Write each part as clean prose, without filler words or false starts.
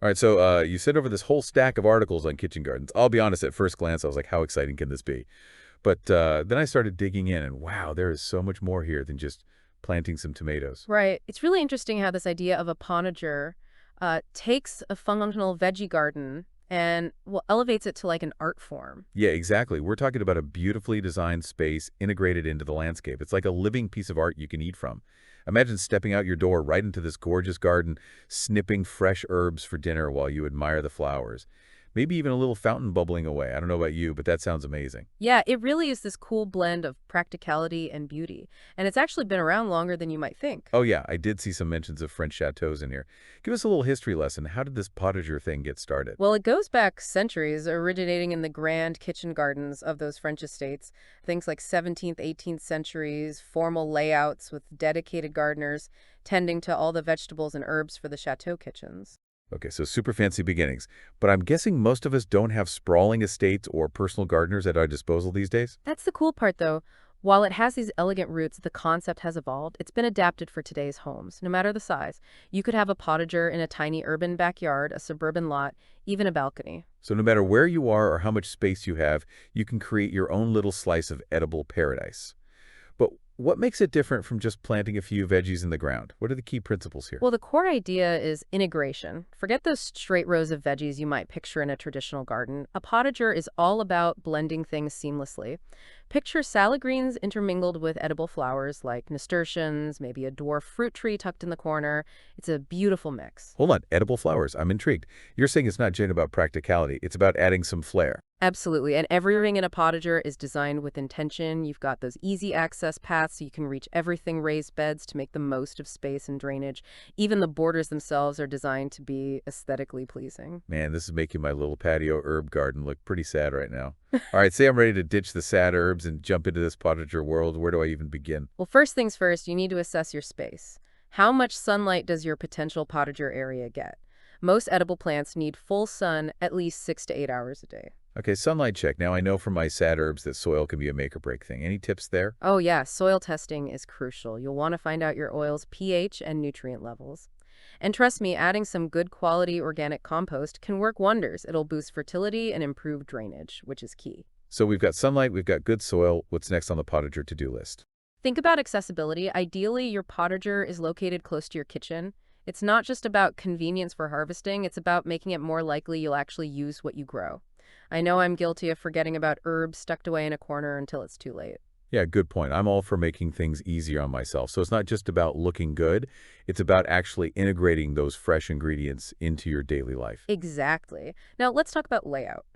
All right, so you sent over this whole stack of articles on kitchen gardens. I'll be honest, at first glance, I was like, how exciting can this be? But then I started digging in, and wow, there is so much more here than just planting some tomatoes. Right. It's really interesting how this idea of a potager takes a functional veggie garden and well, elevates it to like an art form. Yeah, exactly. We're talking about a beautifully designed space integrated into the landscape. It's like a living piece of art you can eat from. Imagine stepping out your door right into this gorgeous garden, snipping fresh herbs for dinner while you admire the flowers. Maybe even a little fountain bubbling away. I don't know about you, but that sounds amazing. Yeah, it really is this cool blend of practicality and beauty. And it's actually been around longer than you might think. Oh yeah, I did see some mentions of French chateaus in here. Give us a little history lesson. How did this potager thing get started? Well, it goes back centuries, originating in the grand kitchen gardens of those French estates. Things like 17th, 18th centuries, formal layouts with dedicated gardeners tending to all the vegetables and herbs for the chateau kitchens. Okay, so super fancy beginnings. But I'm guessing most of us don't have sprawling estates or personal gardeners at our disposal these days? That's the cool part, though. While it has these elegant roots, the concept has evolved. It's been adapted for today's homes, no matter the size. You could have a potager in a tiny urban backyard, a suburban lot, even a balcony. So no matter where you are or how much space you have, you can create your own little slice of edible paradise. But what makes it different from just planting a few veggies in the ground? What are the key principles here? Well, the core idea is integration. Forget those straight rows of veggies you might picture in a traditional garden. A potager is all about blending things seamlessly. Picture salad greens intermingled with edible flowers like nasturtiums, maybe a dwarf fruit tree tucked in the corner. It's a beautiful mix. Hold on, edible flowers. I'm intrigued. You're saying it's not just about practicality. It's about adding some flair. Absolutely. And every ring in a potager is designed with intention. You've got those easy access paths so you can reach everything raised beds to make the most of space and drainage. Even the borders themselves are designed to be aesthetically pleasing. Man, this is making my little patio herb garden look pretty sad right now. All right, say I'm ready to ditch the sad herbs and jump into this potager world. Where do I even begin? Well, first things first, you need to assess your space. How much sunlight does your potential potager area get? Most edible plants need full sun at least 6 to 8 hours a day. Okay, sunlight check. Now I know from my sad herbs that soil can be a make or break thing. Any tips there? Oh yeah, soil testing is crucial. You'll want to find out your oil's pH and nutrient levels. And trust me, adding some good quality organic compost can work wonders. It'll boost fertility and improve drainage, which is key. So we've got sunlight, we've got good soil. What's next on the potager to-do list? Think about accessibility. Ideally, your potager is located close to your kitchen. It's not just about convenience for harvesting, it's about making it more likely you'll actually use what you grow. I know I'm guilty of forgetting about herbs tucked away in a corner until it's too late. Yeah, good point. I'm all for making things easier on myself. So it's not just about looking good, it's about actually integrating those fresh ingredients into your daily life. Exactly. Now let's talk about layout.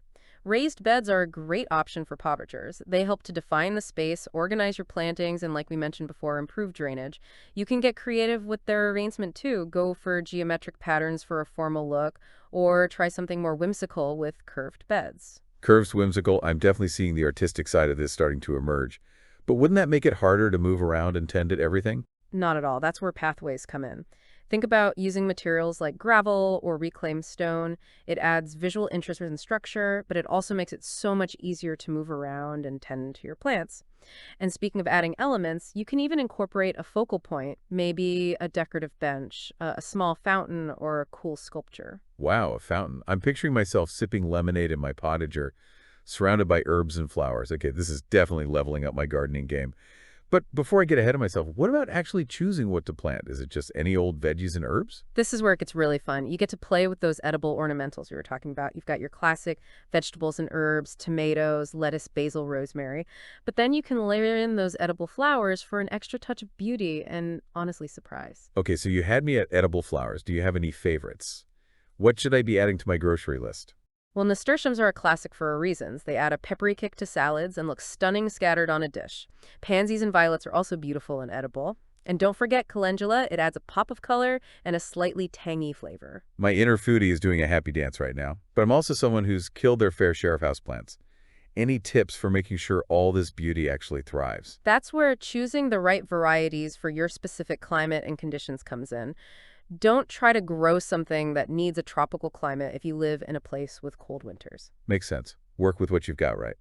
Raised beds are a great option for potagers. They help to define the space, organize your plantings, and like we mentioned before, improve drainage. You can get creative with their arrangement too. Go for geometric patterns for a formal look, or try something more whimsical with curved beds. Curves whimsical, I'm definitely seeing the artistic side of this starting to emerge. But wouldn't that make it harder to move around and tend to everything? Not at all. That's where pathways come in. Think about using materials like gravel or reclaimed stone. It adds visual interest and structure, but it also makes it so much easier to move around and tend to your plants. And speaking of adding elements, you can even incorporate a focal point, maybe a decorative bench, a small fountain, or a cool sculpture. Wow, a fountain. I'm picturing myself sipping lemonade in my potager, surrounded by herbs and flowers. Okay, this is definitely leveling up my gardening game. But before I get ahead of myself, what about actually choosing what to plant? Is it just any old veggies and herbs? This is where it gets really fun. You get to play with those edible ornamentals we were talking about. You've got your classic vegetables and herbs, tomatoes, lettuce, basil, rosemary. But then you can layer in those edible flowers for an extra touch of beauty and honestly surprise. Okay, so you had me at edible flowers. Do you have any favorites? What should I be adding to my grocery list? Well, nasturtiums are a classic for a reason. They add a peppery kick to salads and look stunning scattered on a dish. Pansies and violets are also beautiful and edible. And don't forget calendula. It adds a pop of color and a slightly tangy flavor. My inner foodie is doing a happy dance right now, but I'm also someone who's killed their fair share of houseplants. Any tips for making sure all this beauty actually thrives? That's where choosing the right varieties for your specific climate and conditions comes in. Don't try to grow something that needs a tropical climate if you live in a place with cold winters. Makes sense. Work with what you've got, right?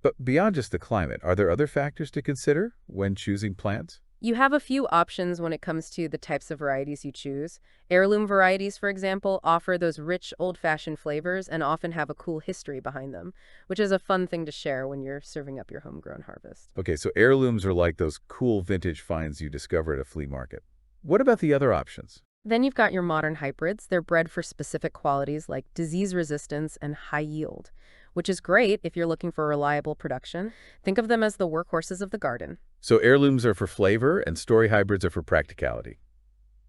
But beyond just the climate, are there other factors to consider when choosing plants? You have a few options when it comes to the types of varieties you choose. Heirloom varieties, for example, offer those rich, old-fashioned flavors and often have a cool history behind them, which is a fun thing to share when you're serving up your homegrown harvest. Okay, so heirlooms are like those cool vintage finds you discover at a flea market. What about the other options? Then you've got your modern hybrids. They're bred for specific qualities like disease resistance and high yield, which is great if you're looking for reliable production. Think of them as the workhorses of the garden. So heirlooms are for flavor and story hybrids are for practicality.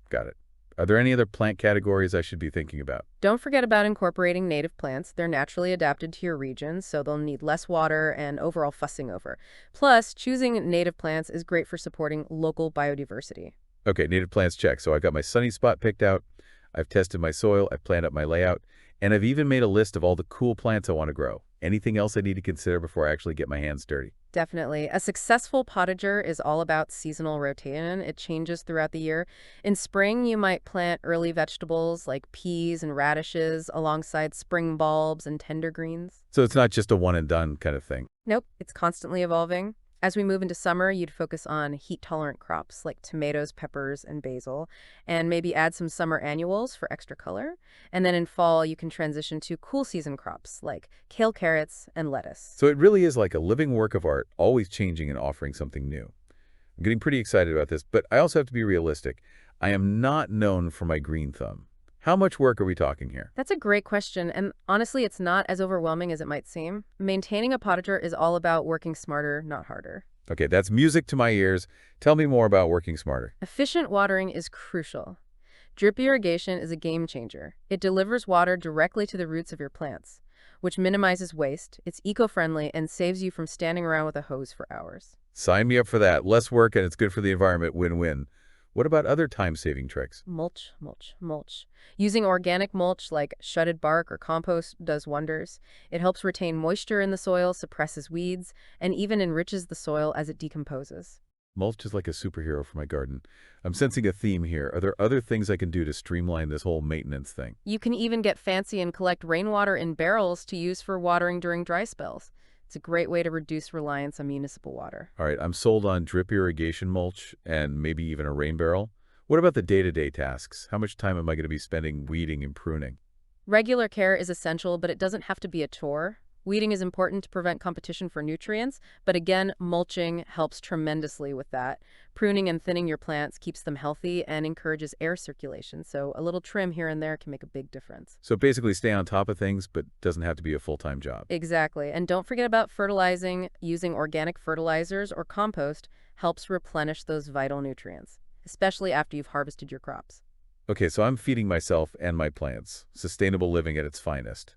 Got it. Are there any other plant categories I should be thinking about? Don't forget about incorporating native plants. They're naturally adapted to your region, so they'll need less water and overall fussing over. Plus, choosing native plants is great for supporting local biodiversity. Okay, native plants check. So I've got my sunny spot picked out, I've tested my soil, I've planned out my layout, and I've even made a list of all the cool plants I want to grow. Anything else I need to consider before I actually get my hands dirty? Definitely. A successful potager is all about seasonal rotation. It changes throughout the year. In spring, you might plant early vegetables like peas and radishes alongside spring bulbs and tender greens. So it's not just a one and done kind of thing. Nope, it's constantly evolving. As we move into summer, you'd focus on heat-tolerant crops like tomatoes, peppers, and basil, and maybe add some summer annuals for extra color. And then in fall, you can transition to cool season crops like kale, carrots, and lettuce. So it really is like a living work of art, always changing and offering something new. I'm getting pretty excited about this, but I also have to be realistic. I am not known for my green thumb. How much work are we talking here? That's a great question, and honestly, it's not as overwhelming as it might seem. Maintaining a potager is all about working smarter, not harder. Okay, that's music to my ears. Tell me more about working smarter. Efficient watering is crucial. Drip irrigation is a game changer. It delivers water directly to the roots of your plants, which minimizes waste, it's eco-friendly, and saves you from standing around with a hose for hours. Sign me up for that. Less work and it's good for the environment. Win-win. What about other time-saving tricks? Mulch, mulch, mulch. Using organic mulch like shredded bark or compost does wonders. It helps retain moisture in the soil, suppresses weeds, and even enriches the soil as it decomposes. Mulch is like a superhero for my garden. I'm sensing a theme here. Are there other things I can do to streamline this whole maintenance thing? You can even get fancy and collect rainwater in barrels to use for watering during dry spells. It's a great way to reduce reliance on municipal water. All right, I'm sold on drip irrigation mulch and maybe even a rain barrel. What about the day-to-day tasks? How much time am I going to be spending weeding and pruning? Regular care is essential, but it doesn't have to be a chore. Weeding is important to prevent competition for nutrients, but again, mulching helps tremendously with that. Pruning and thinning your plants keeps them healthy and encourages air circulation, so a little trim here and there can make a big difference. So basically stay on top of things, but doesn't have to be a full-time job. Exactly, and don't forget about fertilizing. Using organic fertilizers or compost helps replenish those vital nutrients, especially after you've harvested your crops. Okay, so I'm feeding myself and my plants. Sustainable living at its finest.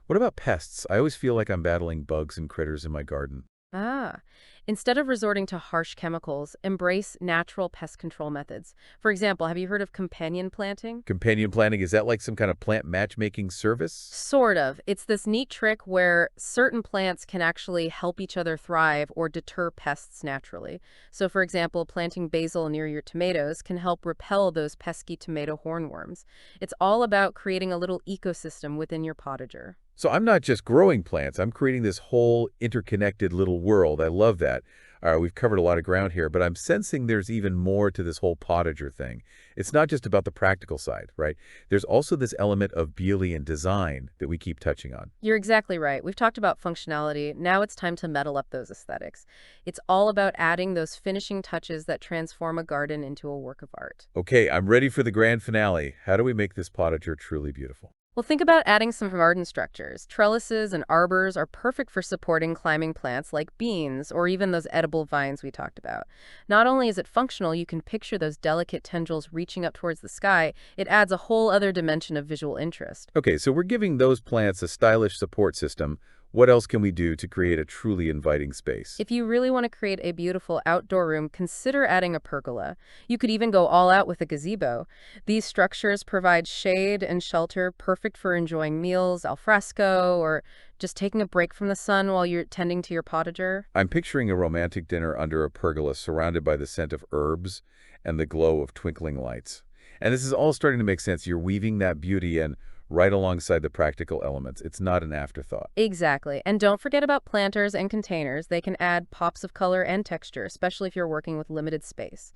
What about pests? I always feel like I'm battling bugs and critters in my garden. Ah, instead of resorting to harsh chemicals, embrace natural pest control methods. For example, have you heard of companion planting? Companion planting, is that like some kind of plant matchmaking service? Sort of. It's this neat trick where certain plants can actually help each other thrive or deter pests naturally. So, for example, planting basil near your tomatoes can help repel those pesky tomato hornworms. It's all about creating a little ecosystem within your potager. So I'm not just growing plants, I'm creating this whole interconnected little world. I love that. We've covered a lot of ground here, but I'm sensing there's even more to this whole potager thing. It's not just about the practical side, right? There's also this element of beauty and design that we keep touching on. You're exactly right. We've talked about functionality. Now it's time to metal up those aesthetics. It's all about adding those finishing touches that transform a garden into a work of art. Okay, I'm ready for the grand finale. How do we make this potager truly beautiful? Well, think about adding some garden structures. Trellises and arbors are perfect for supporting climbing plants like beans or even those edible vines we talked about. Not only is it functional, you can picture those delicate tendrils reaching up towards the sky, it adds a whole other dimension of visual interest. Okay, so we're giving those plants a stylish support system. What else can we do to create a truly inviting space? If you really want to create a beautiful outdoor room, consider adding a pergola. You could even go all out with a gazebo. These structures provide shade and shelter, perfect for enjoying meals al fresco or just taking a break from the sun while you're tending to your potager. I'm picturing a romantic dinner under a pergola surrounded by the scent of herbs and the glow of twinkling lights. And this is all starting to make sense. You're weaving that beauty and right alongside the practical elements. It's not an afterthought. Exactly. And don't forget about planters and containers. They can add pops of color and texture, especially if you're working with limited space.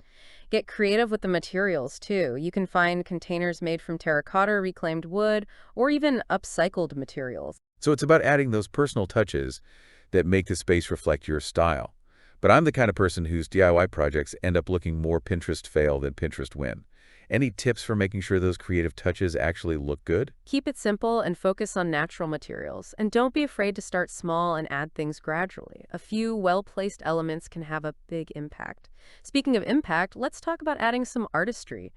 Get creative with the materials, too. You can find containers made from terracotta, reclaimed wood, or even upcycled materials. So it's about adding those personal touches that make the space reflect your style. But I'm the kind of person whose DIY projects end up looking more Pinterest fail than Pinterest win. Any tips for making sure those creative touches actually look good? Keep it simple and focus on natural materials. And don't be afraid to start small and add things gradually. A few well-placed elements can have a big impact. Speaking of impact, let's talk about adding some artistry.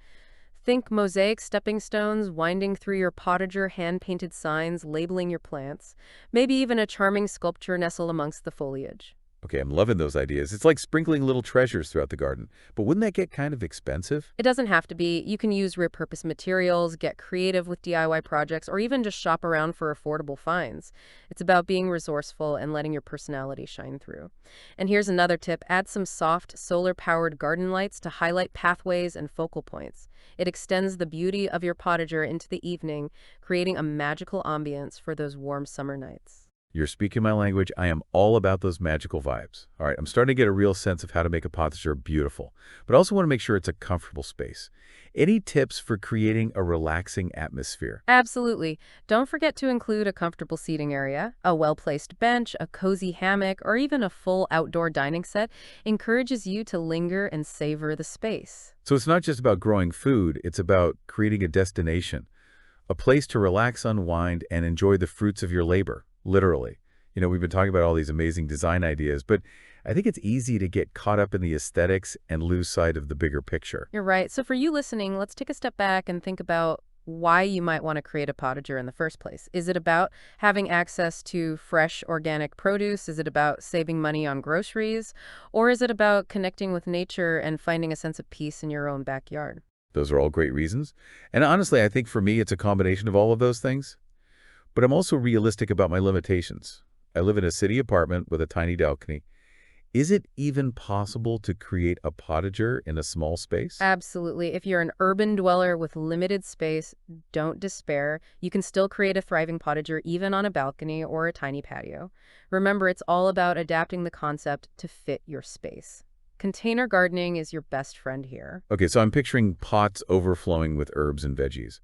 Think mosaic stepping stones, winding through your potager, hand-painted signs, labeling your plants. Maybe even a charming sculpture nestled amongst the foliage. Okay, I'm loving those ideas. It's like sprinkling little treasures throughout the garden. But wouldn't that get kind of expensive? It doesn't have to be. You can use repurposed materials, get creative with DIY projects, or even just shop around for affordable finds. It's about being resourceful and letting your personality shine through. And here's another tip. Add some soft, solar-powered garden lights to highlight pathways and focal points. It extends the beauty of your potager into the evening, creating a magical ambience for those warm summer nights. You're speaking my language. I am all about those magical vibes. All right, I'm starting to get a real sense of how to make a potager beautiful, but I also want to make sure it's a comfortable space. Any tips for creating a relaxing atmosphere? Absolutely. Don't forget to include a comfortable seating area. A well-placed bench, a cozy hammock, or even a full outdoor dining set encourages you to linger and savor the space. So it's not just about growing food, it's about creating a destination, a place to relax, unwind, and enjoy the fruits of your labor. Literally. You know, we've been talking about all these amazing design ideas, but I think it's easy to get caught up in the aesthetics and lose sight of the bigger picture. You're right. So for you listening, let's take a step back and think about why you might want to create a potager in the first place. Is it about having access to fresh organic produce? Is it about saving money on groceries? Or is it about connecting with nature and finding a sense of peace in your own backyard? Those are all great reasons. And honestly, I think for me, it's a combination of all of those things. But I'm also realistic about my limitations. I live in a city apartment with a tiny balcony. Is it even possible to create a potager in a small space? Absolutely. If you're an urban dweller with limited space, don't despair. You can still create a thriving potager even on a balcony or a tiny patio. Remember, it's all about adapting the concept to fit your space. Container gardening is your best friend here. Okay, so I'm picturing pots overflowing with herbs and veggies.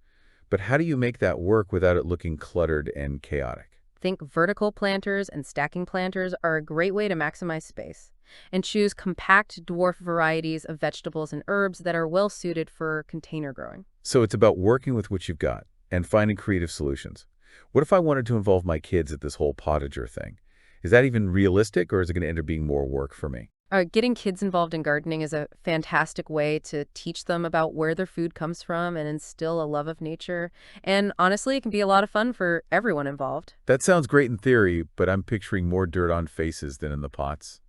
But how do you make that work without it looking cluttered and chaotic? Think vertical planters and stacking planters are a great way to maximize space. And choose compact dwarf varieties of vegetables and herbs that are well suited for container growing. So it's about working with what you've got and finding creative solutions. What if I wanted to involve my kids at this whole potager thing? Is that even realistic, or is it going to end up being more work for me? Getting kids involved in gardening is a fantastic way to teach them about where their food comes from and instill a love of nature. And honestly, it can be a lot of fun for everyone involved. That sounds great in theory, but I'm picturing more dirt on faces than in the pots.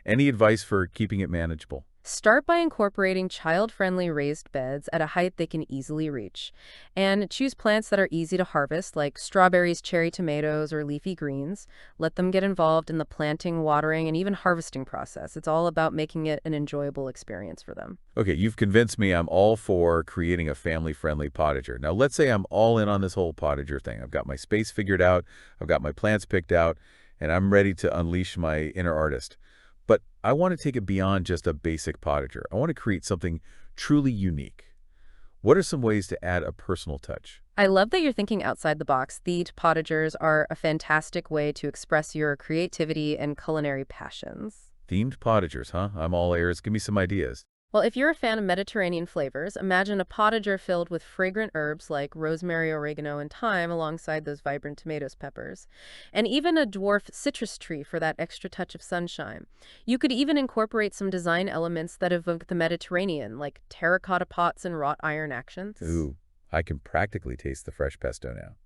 Any advice for keeping it manageable? Start by incorporating child-friendly raised beds at a height they can easily reach. And choose plants that are easy to harvest, like strawberries, cherry tomatoes, or leafy greens. Let them get involved in the planting, watering, and even harvesting process. It's all about making it an enjoyable experience for them. Okay, you've convinced me I'm all for creating a family-friendly potager. Now, let's say I'm all in on this whole potager thing. I've got my space figured out, I've got my plants picked out, and I'm ready to unleash my inner artist. But I want to take it beyond just a basic potager. I want to create something truly unique. What are some ways to add a personal touch? I love that you're thinking outside the box. Themed potagers are a fantastic way to express your creativity and culinary passions. Themed potagers, huh? I'm all ears. Give me some ideas. Well, if you're a fan of Mediterranean flavors, imagine a potager filled with fragrant herbs like rosemary, oregano, and thyme alongside those vibrant tomatoes, peppers, and even a dwarf citrus tree for that extra touch of sunshine. You could even incorporate some design elements that evoke the Mediterranean, like terracotta pots and wrought iron accents. Ooh, I can practically taste the fresh pesto now.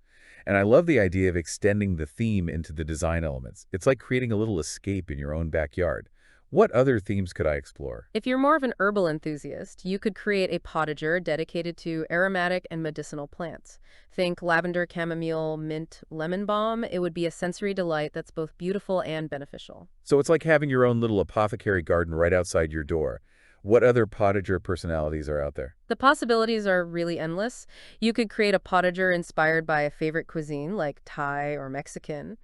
And I love the idea of extending the theme into the design elements. It's like creating a little escape in your own backyard. What other themes could I explore? If you're more of an herbal enthusiast, you could create a potager dedicated to aromatic and medicinal plants. Think lavender, chamomile, mint, lemon balm. It would be a sensory delight that's both beautiful and beneficial. So it's like having your own little apothecary garden right outside your door. What other potager personalities are out there? The possibilities are really endless. You could create a potager inspired by a favorite cuisine like Thai or Mexican,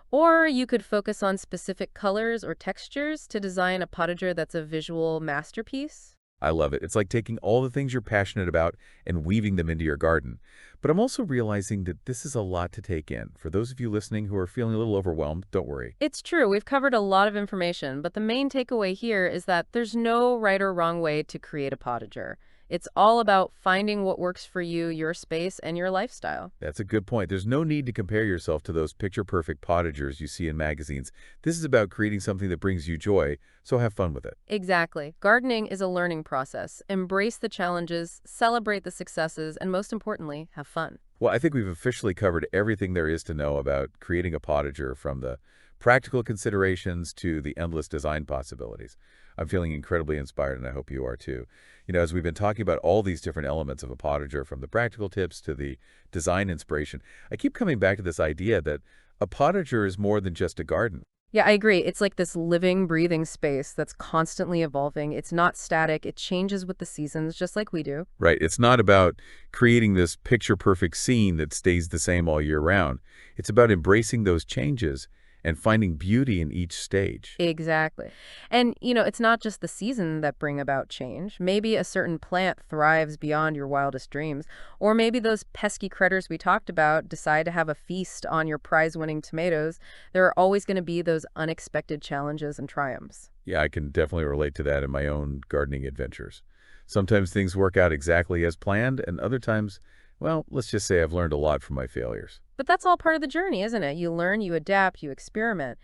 or you could focus on specific colors or textures to design a potager that's a visual masterpiece. I love it. It's like taking all the things you're passionate about and weaving them into your garden. But I'm also realizing that this is a lot to take in. For those of you listening who are feeling a little overwhelmed, don't worry. It's true, we've covered a lot of information, but the main takeaway here is that there's no right or wrong way to create a potager. It's all about finding what works for you, your space, and your lifestyle. That's a good point. There's no need to compare yourself to those picture-perfect potagers you see in magazines. This is about creating something that brings you joy, so have fun with it. Exactly. Gardening is a learning process. Embrace the challenges, celebrate the successes, and most importantly, have fun. Well, I think we've officially covered everything there is to know about creating a potager, from the practical considerations to the endless design possibilities. I'm feeling incredibly inspired, and I hope you are too. As we've been talking about all these different elements of a potager, from the practical tips to the design inspiration, I keep coming back to this idea that a potager is more than just a garden. Yeah, I agree. It's like this living, breathing space that's constantly evolving. It's not static. It changes with the seasons, just like we do. Right. It's not about creating this picture-perfect scene that stays the same all year round. It's about embracing those changes and finding beauty in each stage. Exactly. And, it's not just the season that bring about change. Maybe a certain plant thrives beyond your wildest dreams. Or maybe those pesky critters we talked about decide to have a feast on your prize-winning tomatoes. There are always going to be those unexpected challenges and triumphs. Yeah, I can definitely relate to that in my own gardening adventures. Sometimes things work out exactly as planned, and other times, well, let's just say I've learned a lot from my failures. But that's all part of the journey, isn't it? You learn, you adapt, you experiment.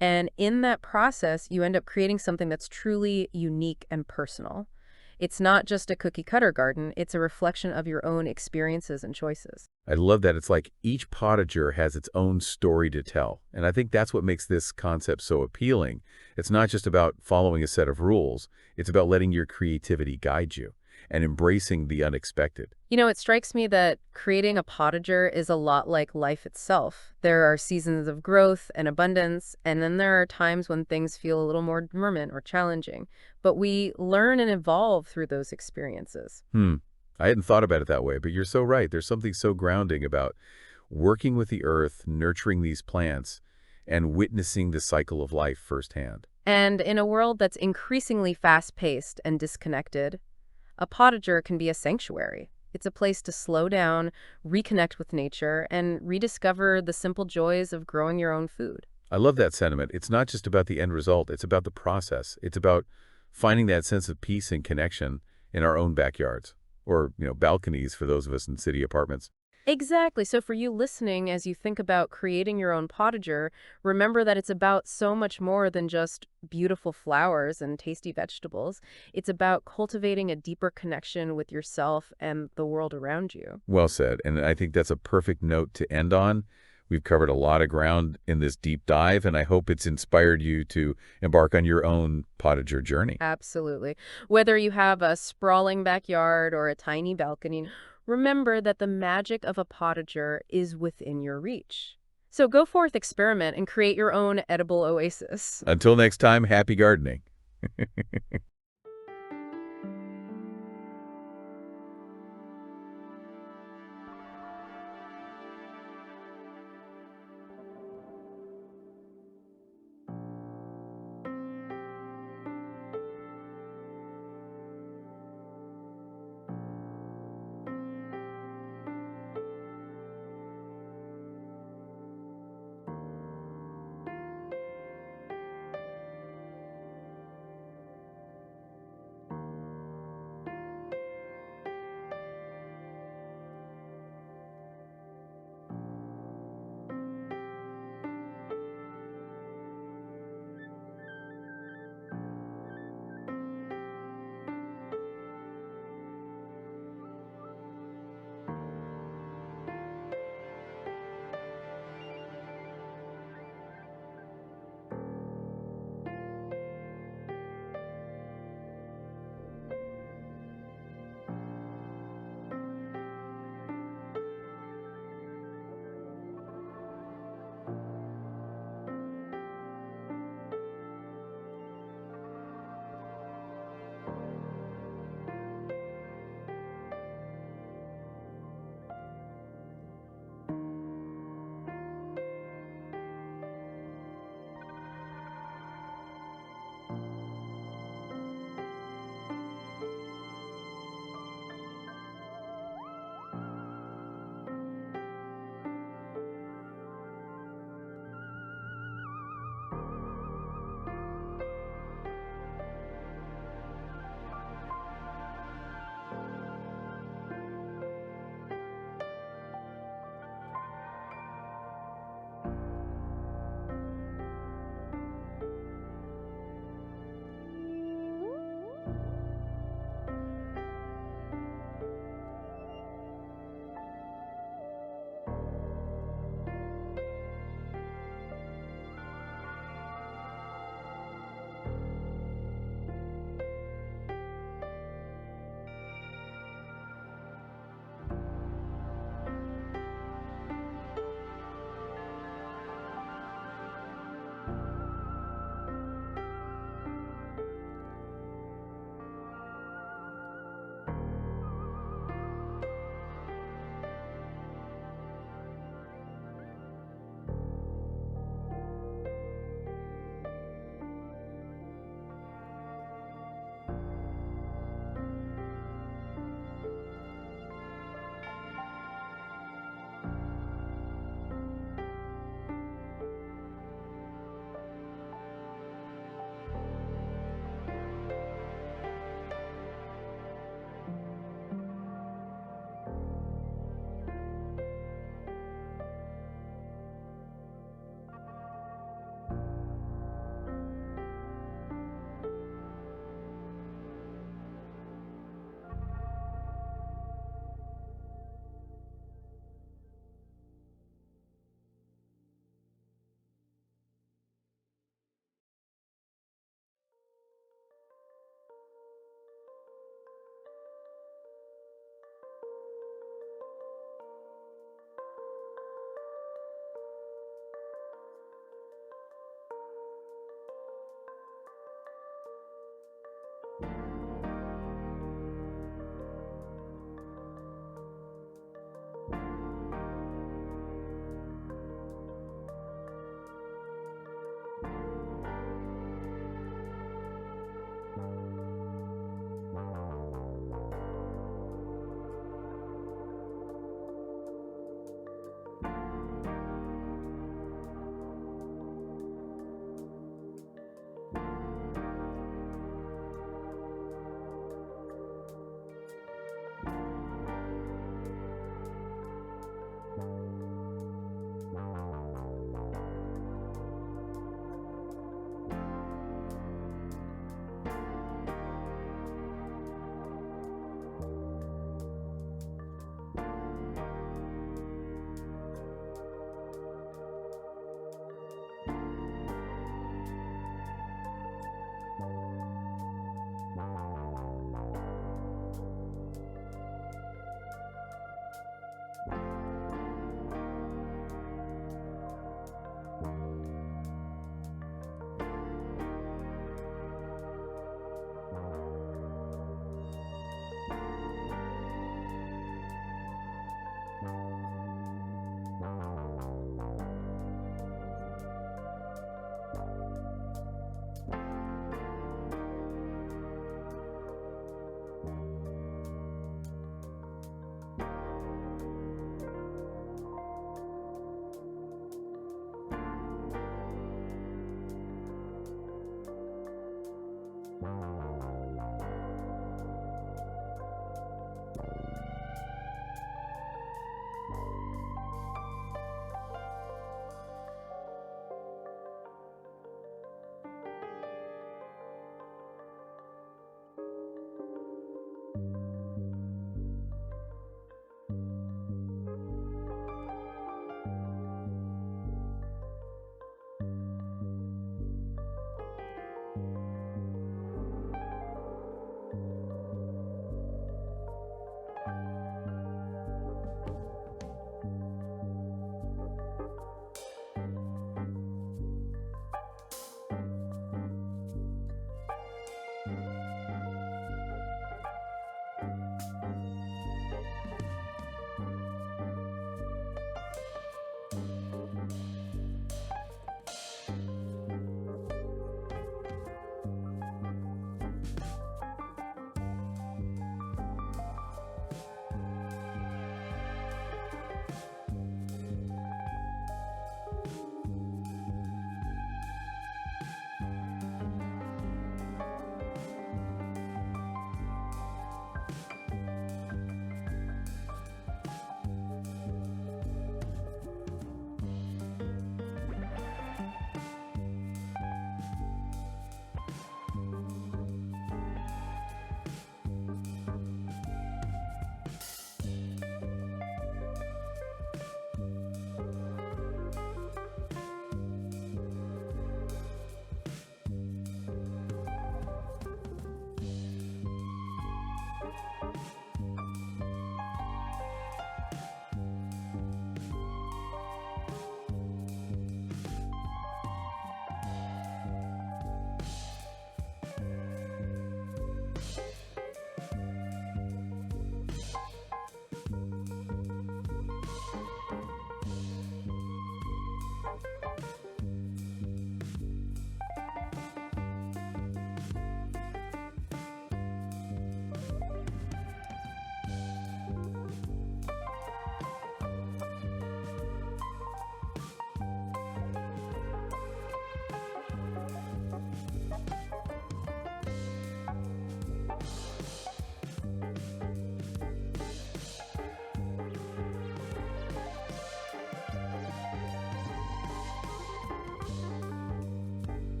And in that process, you end up creating something that's truly unique and personal. It's not just a cookie cutter garden, it's a reflection of your own experiences and choices. I love that it's like each potager has its own story to tell. And I think that's what makes this concept so appealing. It's not just about following a set of rules. It's about letting your creativity guide you and embracing the unexpected. It strikes me that creating a potager is a lot like life itself. There are seasons of growth and abundance, and then there are times when things feel a little more dormant or challenging. But we learn and evolve through those experiences. I hadn't thought about it that way, but you're so right. There's something so grounding about working with the earth, nurturing these plants, and witnessing the cycle of life firsthand. And in a world that's increasingly fast-paced and disconnected, a potager can be a sanctuary. It's a place to slow down, reconnect with nature, and rediscover the simple joys of growing your own food. I love that sentiment. It's not just about the end result. It's about the process. It's about finding that sense of peace and connection in our own backyards, or, balconies for those of us in city apartments. Exactly. So for you listening, as you think about creating your own potager, remember that it's about so much more than just beautiful flowers and tasty vegetables. It's about cultivating a deeper connection with yourself and the world around you. Well said. And I think that's a perfect note to end on. We've covered a lot of ground in this deep dive, and I hope it's inspired you to embark on your own potager journey. Absolutely. Whether you have a sprawling backyard or a tiny balcony, remember that the magic of a potager is within your reach. So go forth, experiment, and create your own edible oasis. Until next time, happy gardening.